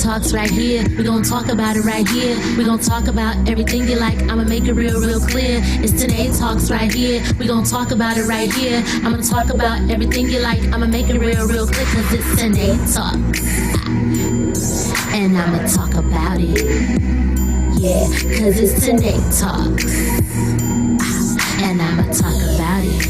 Talks right here. We gon' talk about it right here. We gon' talk about everything you like. I'ma make it real, real clear. It's Tynee Talks right here. We gon' talk about it right here. I'ma talk about everything you like. I'ma make it real, real clear. Cause it's Tynee Talks. And I'ma talk about it. Yeah, cause it's Tynee Talks. And I'ma talk about it.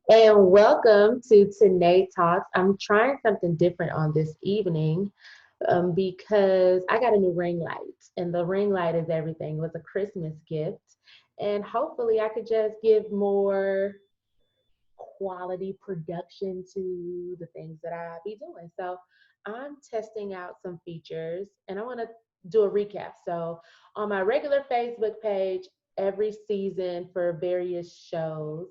And welcome to Tynee Talks. I'm trying something different on this evening because I got a new ring light, and the ring light is everything. It was a Christmas gift, and hopefully I could just give more quality production to the things that I be doing. So I'm testing out some features, and I want to do a recap. So on my regular Facebook page, every season for various shows,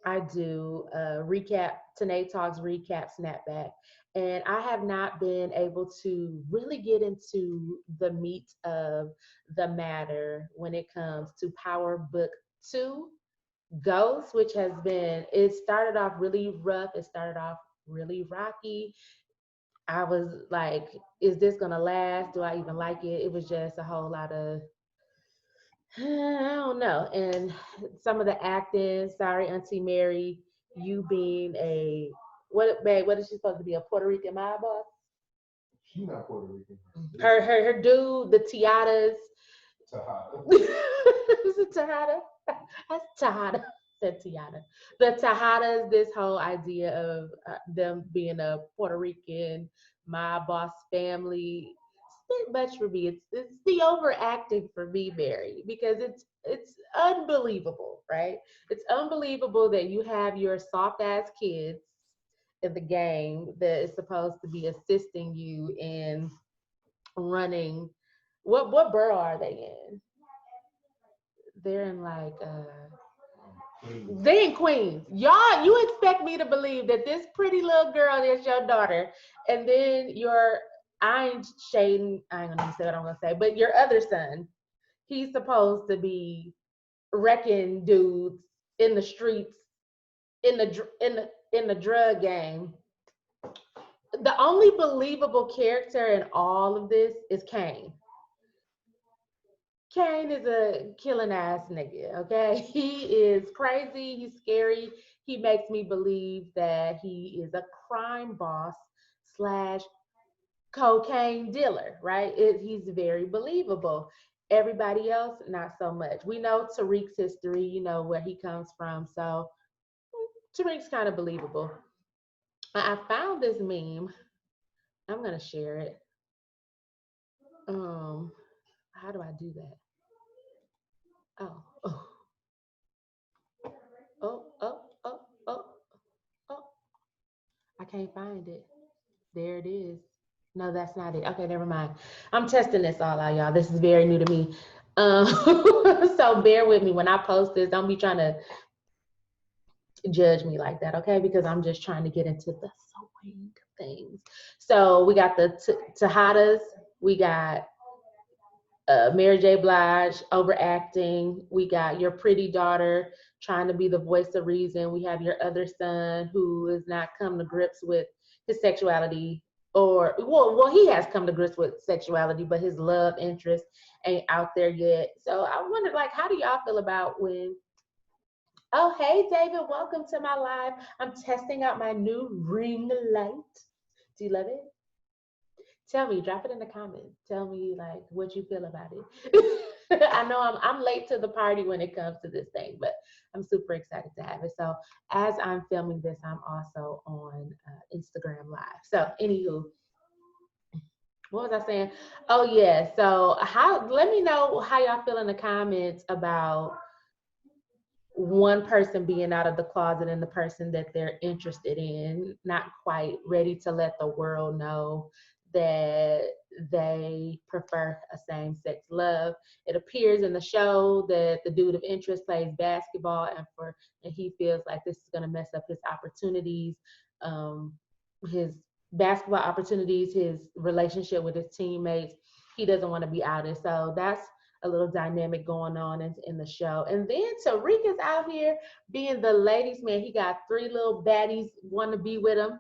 I do a recap, Tynee Talks recap Snapback. And I have not been able to really get into the meat of the matter when it comes to Power Book 2, Ghost, which has been, it started off really rough. It started off really rocky. I was like, is this gonna last? Do I even like it? It was just a whole lot of I don't know. And some of the acting, sorry, Auntie Mary, you being a what babe, what is she supposed to be? A Puerto Rican mob boss? She's not Puerto Rican. Her dude, the Tejadas. Tejada. Is it Tejada? That's Tejada. Said Tejada. The Tejadas, this whole idea of them being a Puerto Rican mob boss family, bit much for me. It's the overacting for me, Mary, because it's unbelievable, right? It's unbelievable that you have your soft ass kids in the game that is supposed to be assisting you in running. What borough are they in? They're in like they in Queens. Y'all, you expect me to believe that this pretty little girl is your daughter, and then your I ain't shading, I ain't gonna say what I'm gonna say, but your other son, he's supposed to be wrecking dudes in the streets, in the drug game. The only believable character in all of this is Kane. Kane is a killing ass nigga, okay? He is crazy, he's scary. He makes me believe that he is a crime boss slash cocaine dealer, right? He's very believable. Everybody else, not so much. We know Tariq's history, you know, where he comes from. So Tariq's kind of believable. I found this meme. I'm gonna share it. How do I do that? Oh, oh, oh, oh, oh, oh, oh. I can't find it. There it is. No, that's not it. Okay, never mind. I'm testing this all out, y'all. This is very new to me. Um, so bear with me when I post this. Don't be trying to judge me like that, okay? Because I'm just trying to get into the sewing things. So we got the Tejadas. We got Mary J. Blige overacting. We got your pretty daughter trying to be the voice of reason. We have your other son who has not come to grips with his sexuality, or well, he has come to grips with sexuality, but his love interest ain't out there yet. So I wondered, like, how do y'all feel about when? Oh, hey, David, welcome to my live. I'm testing out my new ring light. Do you love it? Tell me, drop it in the comments. Tell me like what you feel about it. I know I'm late to the party when it comes to this thing, but I'm super excited to have it. So as I'm filming this, I'm also on Instagram Live. So anywho, what was I saying? Oh yeah. So let me know how y'all feel in the comments about one person being out of the closet and the person that they're interested in, not quite ready to let the world know that they prefer a same-sex love. It appears in the show that the dude of interest plays basketball, and he feels like this is going to mess up his opportunities, his basketball opportunities, his relationship with his teammates. He doesn't want to be outed. So that's a little dynamic going on in the show. And then Tariq is out here being the ladies' man. He got 3 little baddies want to be with him.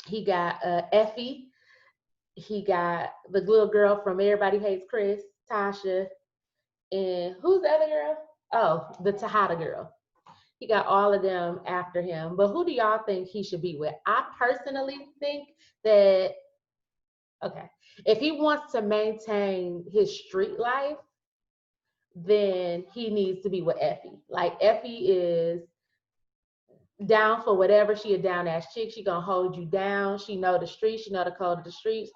He got Effie. He got the little girl from Everybody Hates Chris, Tasha. And who's the other girl? Oh, the Tejada girl. He got all of them after him. But who do y'all think he should be with? I personally think that, okay, if he wants to maintain his street life, then he needs to be with Effie. Like, Effie is down for whatever. She a down ass chick. She gonna hold you down. She know the streets. She know the code of the streets.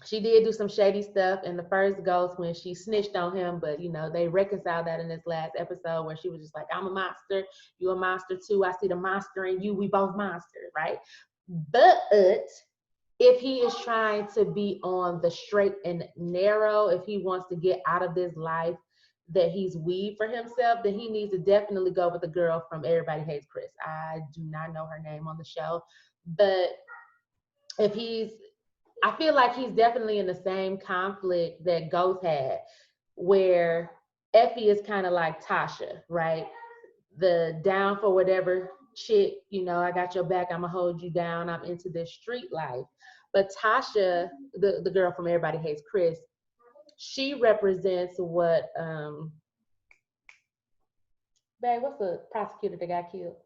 She did do some shady stuff in the first Ghost when she snitched on him, but you know, they reconciled that in this last episode where she was just like, I'm a monster, you a monster too, I see the monster in you, we both monsters, right? But if he is trying to be on the straight and narrow, if he wants to get out of this life that he's weaved for himself, then he needs to definitely go with the girl from Everybody Hates Chris. I do not know her name on the show, but if I feel like he's definitely in the same conflict that Ghost had, where Effie is kind of like Tasha, right? The down for whatever chick, you know, I got your back, I'm gonna hold you down, I'm into this street life. But Tasha, the girl from Everybody Hates Chris, she represents what, babe, what's the prosecutor that got killed?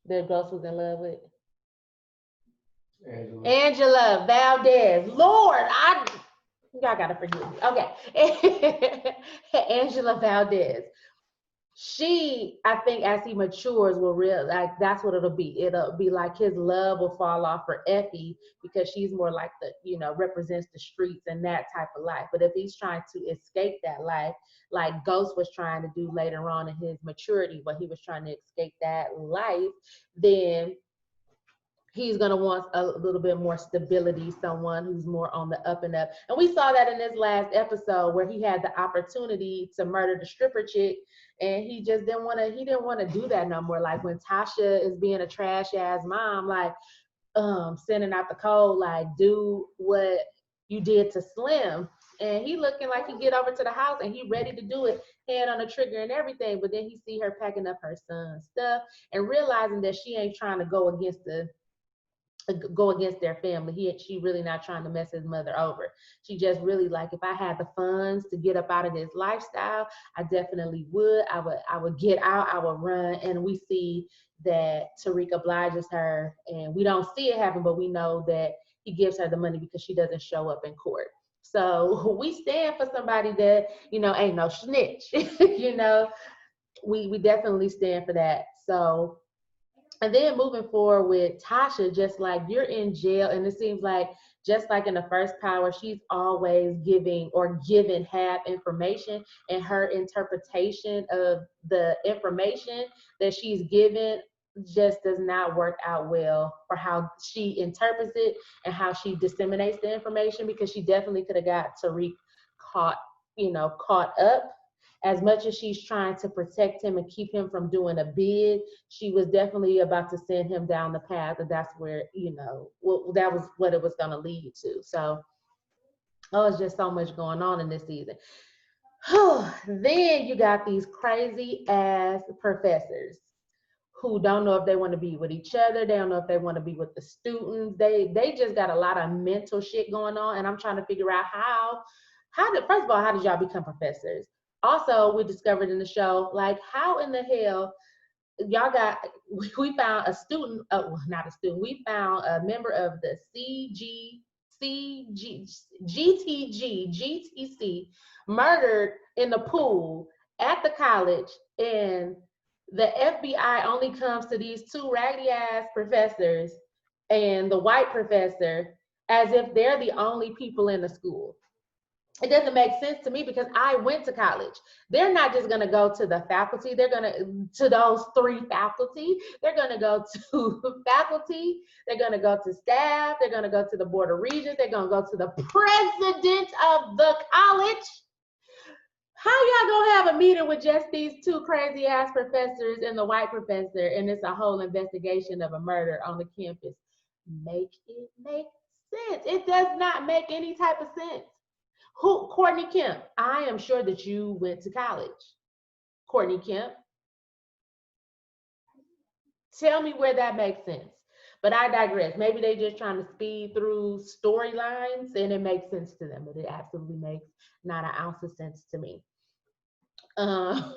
That Ghost was in love with? Angela Valdez. Lord, y'all gotta forgive me. Okay. Angela Valdez. She, I think as he matures, will like that's what it'll be. It'll be like his love will fall off for Effie because she's more like the, you know, represents the streets and that type of life. But if he's trying to escape that life, like Ghost was trying to do later on in his maturity, but he was trying to escape that life, then he's going to want a little bit more stability, someone who's more on the up and up. And we saw that in this last episode where he had the opportunity to murder the stripper chick, and he just didn't want to do that no more. Like when Tasha is being a trash ass mom, like sending out the code, like do what you did to Slim. And he looking like he get over to the house and he ready to do it, hand on the trigger and everything. But then he see her packing up her son's stuff and realizing that she ain't trying to go against their family. She really not trying to mess his mother over. She just really like, if I had the funds to get up out of this lifestyle, I definitely would. I would get out, I would run. And we see that Tariq obliges her, and we don't see it happen, but we know that he gives her the money because she doesn't show up in court. So we stand for somebody that, you know, ain't no snitch. You know, we definitely stand for that. So, and then moving forward with Tasha, just like you're in jail, and it seems like just like in the first Power, she's always given half information, and her interpretation of the information that she's given just does not work out well for how she interprets it and how she disseminates the information, because she definitely could have got Tariq caught up. As much as she's trying to protect him and keep him from doing a bid, she was definitely about to send him down the path, and that's where, that was what it was going to lead to. So, it's just so much going on in this season. Then you got these crazy ass professors who don't know if they want to be with each other. They don't know if they want to be with the students. They just got a lot of mental shit going on, and I'm trying to figure out first of all, how did y'all become professors? Also, we discovered in the show, like, how in the hell we found a student, not a student, we found a member of the GTC murdered in the pool at the college, and the FBI only comes to these two raggedy ass professors and the white professor as if they're the only people in the school. It doesn't make sense to me because I went to college. They're not just going to go to the faculty. They're going to those three faculty. They're going to go to faculty. They're going to go to staff. They're going to go to the board of regents. They're going to go to the president of the college. How y'all going to have a meeting with just these two crazy ass professors and the white professor, and it's a whole investigation of a murder on the campus? Make it make sense. It does not make any type of sense. Who? Courtney Kemp. I am sure that you went to college. Courtney Kemp. Tell me where that makes sense. But I digress. Maybe they just trying to speed through storylines and it makes sense to them, but it absolutely makes not an ounce of sense to me. Um,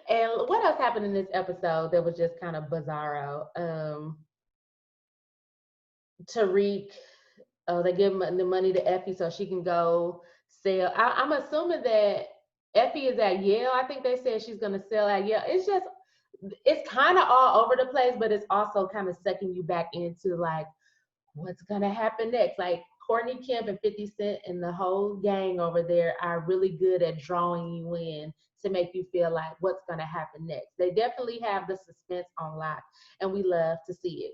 and what else happened in this episode that was just kind of bizarro? Tariq, oh, they give him the money to Effie so she can go sell. I'm assuming that Effie is at Yale. I think they said she's going to sell at Yale. It's kind of all over the place, but it's also kind of sucking you back into like, what's going to happen next? Like Courtney Kemp and 50 Cent and the whole gang over there are really good at drawing you in to make you feel like what's going to happen next. They definitely have the suspense on lock, and we love to see it.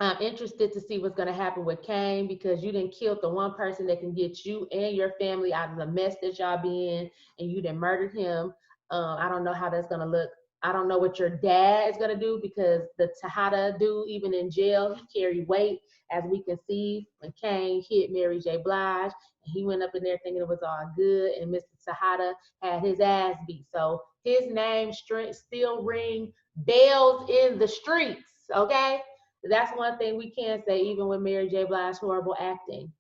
I'm interested to see what's going to happen with Kane because you didn't kill the one person that can get you and your family out of the mess that y'all be in, and you didn't murder him. I don't know how that's going to look. I don't know what your dad is going to do because the Tejada dude, even in jail, he carried weight, as we can see when Kane hit Mary J. Blige. And he went up in there thinking it was all good, and Mr. Tejada had his ass beat. So his name still ring bells in the streets, okay? That's one thing we can say, even with Mary J. Blige's horrible acting.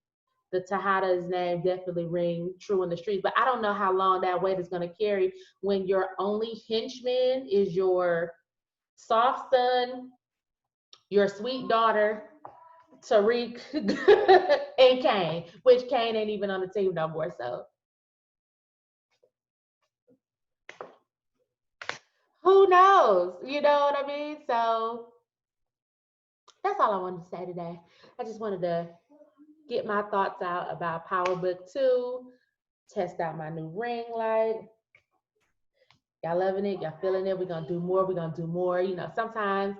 The Tejada's name definitely ring true in the streets. But I don't know how long that weight is going to carry when your only henchman is your soft son, your sweet daughter, Tariq, and Kane, which Kane ain't even on the team no more. So who knows? You know what I mean? So that's all I wanted to say today. I just wanted to get my thoughts out about Power Book 2, test out my new ring light. Y'all loving it? Y'all feeling it? We're going to do more. We're going to do more. You know, sometimes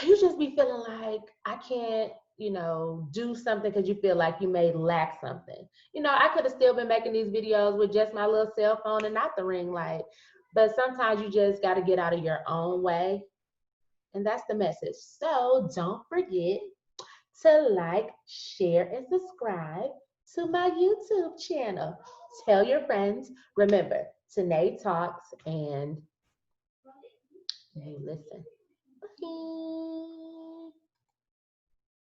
you just be feeling like I can't, do something because you feel like you may lack something. I could have still been making these videos with just my little cell phone and not the ring light. But sometimes you just got to get out of your own way. And that's the message. So don't forget to like, share, and subscribe to my YouTube channel. Tell your friends. Remember, Tynee Talks, and you listen. Bye.